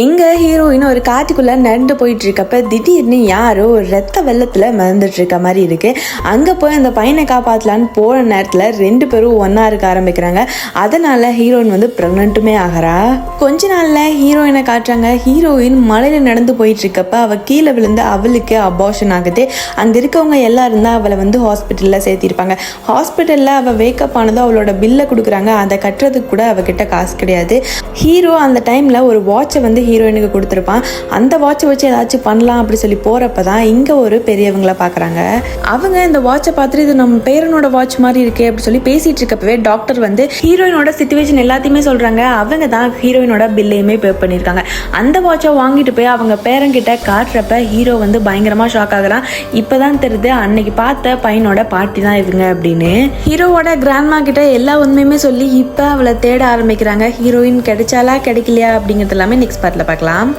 எங்க ஹீரோயின் ஒரு காட்டுக்குள்ள நடந்து போயிட்டு இருக்கப்ப திடீர்னு யாரோ ஒரு ரத்த வெள்ளத்துல மிதந்துட்டு இருக்க மாதிரி இருக்கு. அங்க போய் அந்த பையனை காப்பாத்தலான்னு போன நேரத்துல ரெண்டு பேரும் ஒன்னா இருக்க ஆரம்பிக்கிறாங்க. அதனால ஹீரோயின் வந்து பிரெக்னன்ட்டுமே ஆகிறா. கொஞ்ச நாள்ல ஹீரோயினை காட்டுறாங்க. ஹீரோயின் மலையில நடந்து போயிட்டு இருக்கப்ப அவ கீழே விழுந்து அவளுக்கு அபார்ஷன் ஆகுது. அங்க இருக்கவங்க எல்லாரும் தான் அவளை வந்து ஹாஸ்பிட்டல்ல சேர்த்திருப்பாங்க. ஹாஸ்பிட்டல்ல அவ வேக்கப் ஆனதும் அவளோட பில்லை கொடுக்குறாங்க. அதை கட்டுறதுக்கு கூட அவகிட்ட காசு கிடையாது. ஹீரோ அந்த டைம்ல ஒரு வாட்சை வந்து ஹீரோயினுக்கு கொடுத்துருப்பான். அந்த வாட்சை வச்சு ஏதாச்சும் பண்ணலாம் அப்படி சொல்லி போறப்ப தான் இங்க ஒரு பெரியவங்களை பாக்குறாங்க. அவங்க இந்த வாட்சை பார்த்துட்டு இது நம்ம பேரனோட வாட்ச் மாதிரி இருக்கு அப்படி சொல்லி பேசிட்டு இருக்கப்பவே டாக்டர் வந்து ஹீரோயினோட சிச்சுவேஷன் எல்லாத்தையுமே சொல்றாங்க. அவங்க தான் ஹீரோயினோட பில்லையுமே பே பண்ணிருக்காங்க. அந்த வாட்சை வாங்கிட்டு போய் அவங்க பேரங்கிட்ட காட்டுறப்ப ஹீரோ வந்து பயங்கரமா ஷாக் ஆகுறான். இப்பதான் தெரியுது அன்னைக்கு பார்த்த பையனோட பாட்டி தான் இவங்க அப்படின்னு. ஹீரோவோட கிராண்ட்மா கிட்ட எல்லா உண்மையுமே சொல்லி இப்ப அவளை தேட ஆரம்பிக்கிறாங்க. ஹீரோயின் கிடைச்சாலா கிடைக்கலையா அப்படிங்கிறது எல்லாமே நெக்ஸ்ட் பார்ட்ல பார்க்கலாம்.